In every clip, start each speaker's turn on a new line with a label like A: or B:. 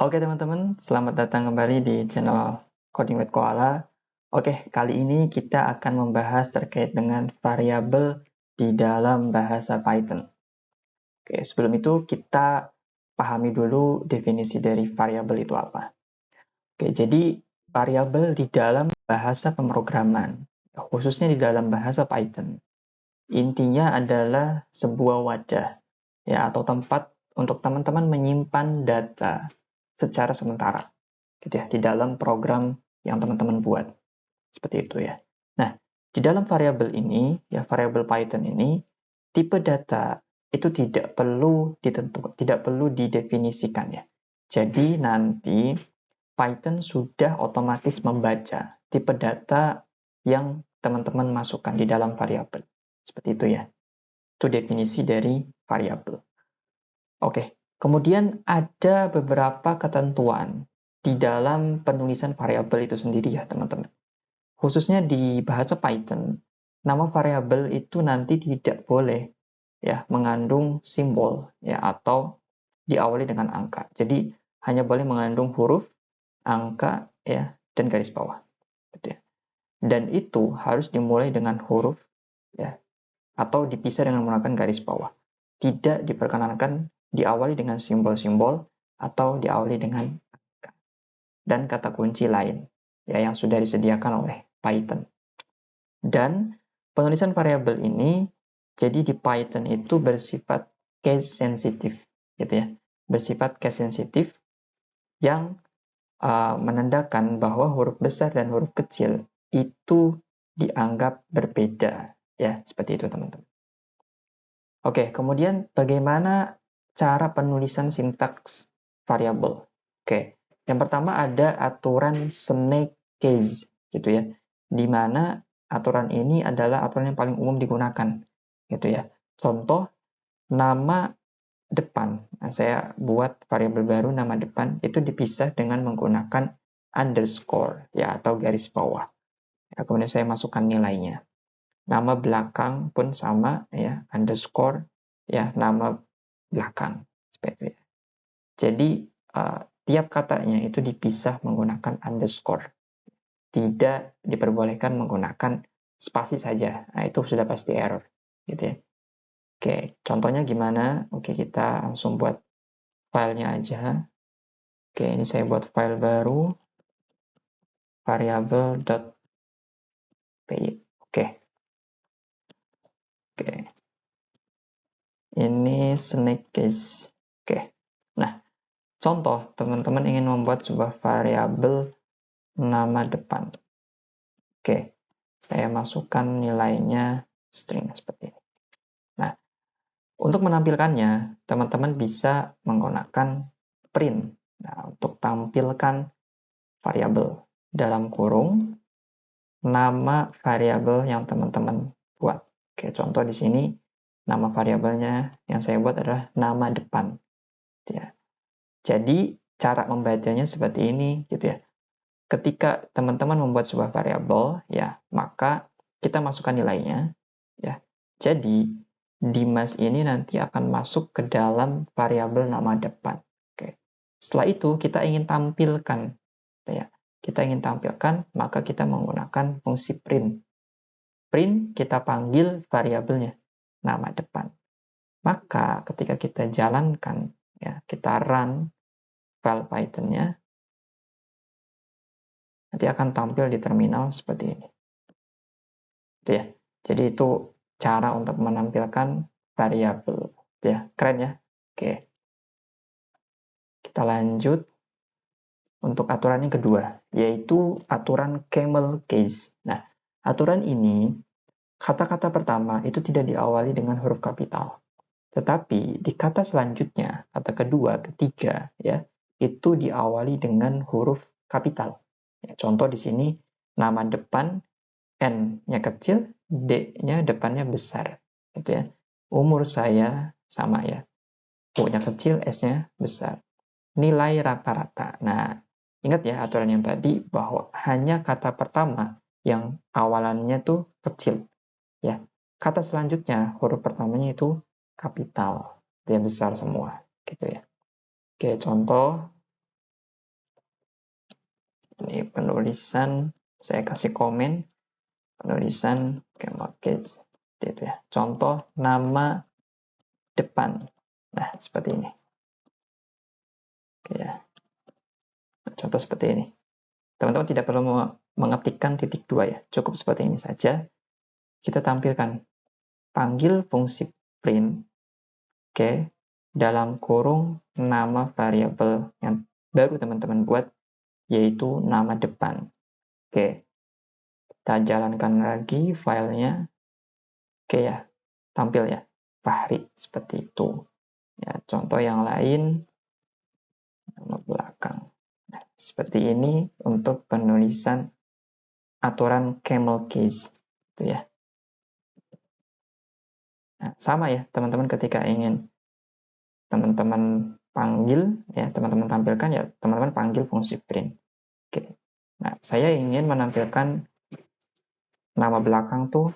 A: Oke teman-teman, selamat datang kembali di channel Coding with Koala. Oke, kali ini kita akan membahas terkait dengan variabel di dalam bahasa Python. Oke, sebelum itu kita pahami dulu definisi dari variabel itu apa. Oke, jadi variabel di dalam bahasa pemrograman, khususnya di dalam bahasa Python, intinya adalah sebuah wadah ya atau tempat untuk teman-teman menyimpan data secara sementara gitu ya di dalam program yang teman-teman buat seperti itu ya. Nah, di dalam variabel ini ya variabel Python ini tipe data itu tidak perlu didefinisikan ya. Jadi nanti Python sudah otomatis membaca tipe data yang teman-teman masukkan di dalam variabel. Seperti itu ya. Itu definisi dari variabel. Oke, kemudian ada beberapa ketentuan di dalam penulisan variabel itu sendiri ya teman-teman. Khususnya di bahasa Python, nama variabel itu nanti tidak boleh ya mengandung simbol ya atau diawali dengan angka. Jadi hanya boleh mengandung huruf, angka ya dan garis bawah. Gitu ya. Dan itu harus dimulai dengan huruf ya atau dipisah dengan menggunakan garis bawah. Tidak diperkenankan diawali dengan simbol-simbol atau diawali dengan angka dan kata kunci lain ya yang sudah disediakan oleh Python. Dan penulisan variabel ini jadi di Python itu bersifat case sensitif gitu ya. Bersifat case sensitif yang menandakan bahwa huruf besar dan huruf kecil itu dianggap berbeda ya, seperti itu teman-teman. Oke, kemudian bagaimana cara penulisan sintaks variabel? Oke, yang pertama ada aturan snake case gitu ya, di mana aturan ini adalah aturan yang paling umum digunakan gitu ya. Contoh nama depan. Nah, saya buat variabel baru nama depan itu dipisah dengan menggunakan underscore ya atau garis bawah. Ya, kemudian saya masukkan nilainya. Nama belakang pun sama ya, underscore ya nama belakang seperti itu ya. Jadi tiap katanya itu dipisah menggunakan underscore. Tidak diperbolehkan menggunakan spasi saja. Nah, itu sudah pasti error gitu ya. Oke, contohnya gimana? Oke, kita langsung buat filenya aja. Oke, ini saya buat file baru variable.py. Oke. Oke. Ini snake case. Oke. Nah, contoh teman-teman ingin membuat sebuah variabel nama depan. Oke. Saya masukkan nilainya string seperti ini. Nah, untuk menampilkannya, teman-teman bisa menggunakan print. Nah, untuk tampilkan variabel dalam kurung nama variabel yang teman-teman buat. Oke, contoh di sini nama variabelnya yang saya buat adalah nama depan. Ya. Jadi cara membacanya seperti ini, gitu ya. Ketika teman-teman membuat sebuah variabel, ya maka kita masukkan nilainya, ya. Jadi Dimas ini nanti akan masuk ke dalam variabel nama depan. Oke. Setelah itu kita ingin tampilkan, ya. Kita ingin tampilkan, maka kita menggunakan fungsi print. Print kita panggil variabelnya nama depan. Maka ketika kita jalankan, ya kita run file Python-nya, nanti akan tampil di terminal seperti ini. Itu ya. Jadi itu cara untuk menampilkan variabel. Ya, keren ya. Oke. Kita lanjut untuk aturan yang kedua, yaitu aturan camel case. Nah, aturan ini kata-kata pertama itu tidak diawali dengan huruf kapital. Tetapi di kata selanjutnya, kata kedua, ketiga, ya, itu diawali dengan huruf kapital. Ya, contoh di sini, nama depan, N-nya kecil, D-nya depannya besar. Gitu ya. Umur saya sama ya. U-nya kecil, S-nya besar. Nilai rata-rata. Nah, ingat ya aturan yang tadi bahwa hanya kata pertama yang awalannya tuh kecil. Ya, kata selanjutnya huruf pertamanya itu kapital, dia besar semua, gitu ya. Oke, contoh Ini penulisan, saya kasih komen, penulisan camel case, gitu ya. Contoh nama depan. Nah, seperti ini. Oke ya. Contoh seperti ini. Teman-teman tidak perlu mengetikkan titik 2 ya. Cukup seperti ini saja. Kita tampilkan panggil fungsi print, oke, dalam kurung nama variabel yang baru teman-teman buat, yaitu nama depan. Oke, kita jalankan lagi filenya. Oke ya, tampil ya, Fahri, seperti itu. Ya, contoh yang lain, nama belakang. Nah, seperti ini untuk penulisan aturan camel case, itu ya. Nah, sama ya, teman-teman ketika ingin teman-teman panggil, ya teman-teman tampilkan ya, teman-teman panggil fungsi print. Oke. Nah, saya ingin menampilkan nama belakang tuh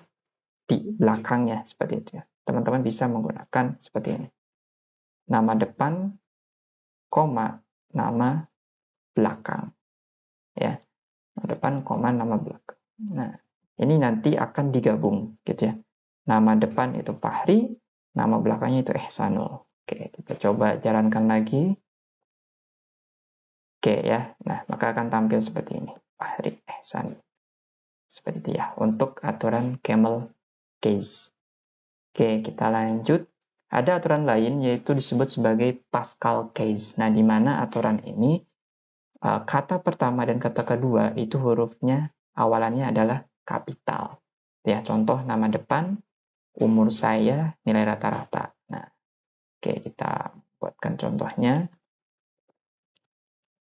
A: di belakangnya, seperti itu ya. Teman-teman bisa menggunakan seperti ini. Nama depan, koma, nama belakang. Ya, nama depan, koma, nama belakang. Nah, ini nanti akan digabung, gitu ya. Nama depan itu Fahri, nama belakangnya itu Ehsanul. Oke, kita coba jalankan lagi. Oke ya, nah maka akan tampil seperti ini. Fahri Ehsanul. Seperti itu ya, untuk aturan camel case. Oke, kita lanjut. Ada aturan lain yaitu disebut sebagai Pascal case. Nah, di mana aturan ini kata pertama dan kata kedua itu hurufnya awalannya adalah kapital. Ya, contoh nama depan, umur saya, nilai rata-rata. Nah, oke, kita buatkan contohnya.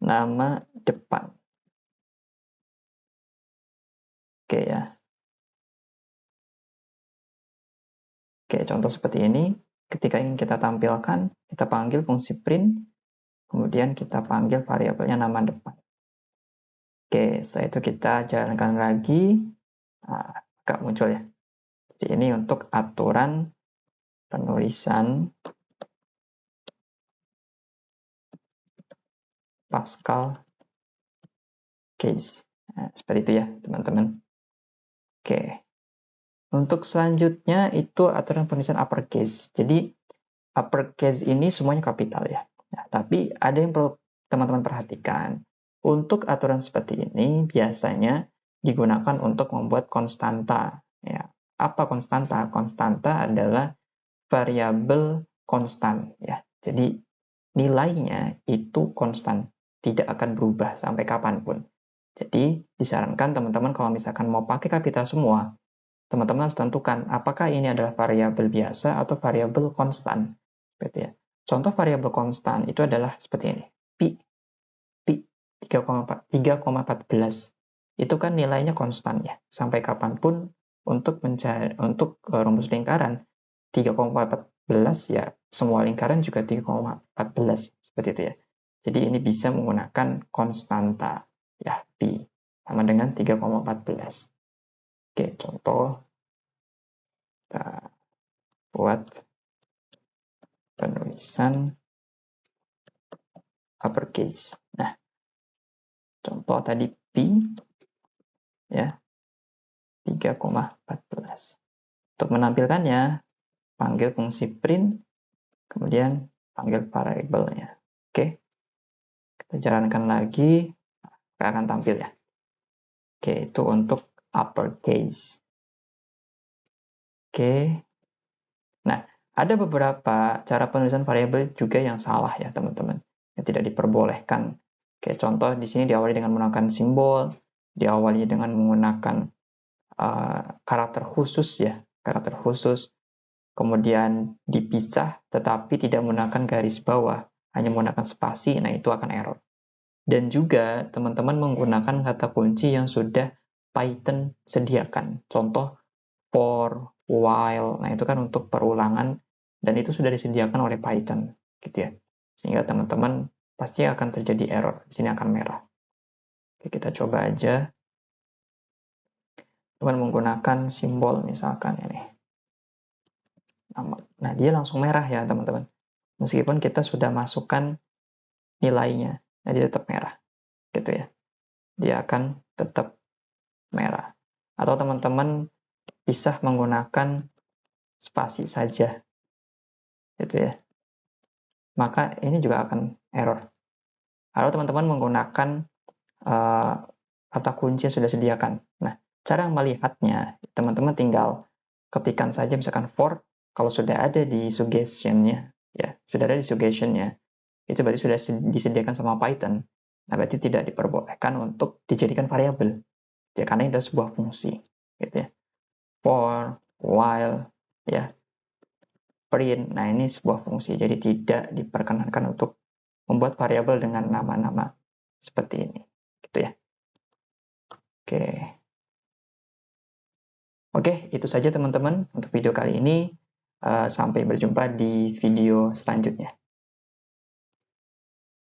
A: Nama depan. Oke ya. Oke, contoh seperti ini. Ketika ingin kita tampilkan, kita panggil fungsi print, kemudian kita panggil variabelnya nama depan. Oke, setelah itu kita jalankan lagi. Nah, agak muncul ya. Jadi ini untuk aturan penulisan Pascal case. Nah, seperti itu ya, teman-teman. Oke. Untuk selanjutnya itu aturan penulisan uppercase. Jadi uppercase ini semuanya kapital ya. Nah, tapi ada yang perlu teman-teman perhatikan. Untuk aturan seperti ini biasanya digunakan untuk membuat konstanta. Ya. Apa konstanta? Konstanta adalah variabel konstan. Ya. Jadi nilainya itu konstan, tidak akan berubah sampai kapanpun. Jadi disarankan teman-teman kalau misalkan mau pakai kapital semua, teman-teman harus tentukan apakah ini adalah variabel biasa atau variabel konstan. Seperti ya. Contoh variabel konstan itu adalah seperti ini. Pi 3,14. Itu kan nilainya konstan ya. Sampai kapanpun untuk rumus lingkaran 3,14 ya semua lingkaran juga 3,14 seperti itu ya. Jadi ini bisa menggunakan konstanta ya pi sama dengan 3,14. Oke, contoh kita buat penulisan uppercase. Nah, contoh tadi pi ya 3,14. Untuk menampilkannya, panggil fungsi print, kemudian panggil variabelnya. Oke, kita jalankan lagi, akan tampil ya. Oke, itu untuk uppercase. Oke, nah ada beberapa cara penulisan variabel juga yang salah ya teman-teman, yang tidak diperbolehkan. Oke, contoh di sini diawali dengan menggunakan simbol, diawali dengan menggunakan karakter khusus ya, karakter khusus. Kemudian dipisah tetapi tidak menggunakan garis bawah, hanya menggunakan spasi, nah itu akan error. Dan juga teman-teman menggunakan kata kunci yang sudah Python sediakan. Contoh for, while, nah itu kan untuk perulangan dan itu sudah disediakan oleh Python, gitu ya. Sehingga teman-teman pasti akan terjadi error, di sini akan merah. Oke, kita coba aja. Teman menggunakan simbol misalkan ini. Nah, dia langsung merah ya, teman-teman. Meskipun kita sudah masukkan nilainya, nah dia tetap merah, gitu ya. dia akan tetap merah. Atau teman-teman bisa menggunakan spasi saja, gitu ya. Maka ini juga akan error. Atau teman-teman menggunakan kata kunci yang sudah disediakan. Nah, cara melihatnya, teman-teman tinggal ketikkan saja misalkan for, kalau sudah ada di suggestion-nya, ya, sudah ada di suggestion-nya, itu berarti sudah disediakan sama Python. Nah, berarti tidak diperbolehkan untuk dijadikan variabel, ya, karena ini adalah sebuah fungsi, gitu ya. For, while, ya, print, nah ini sebuah fungsi, jadi tidak diperkenankan untuk membuat variabel dengan nama-nama seperti ini, gitu ya. Oke. Oke, itu saja teman-teman untuk video kali ini. Sampai berjumpa di video selanjutnya.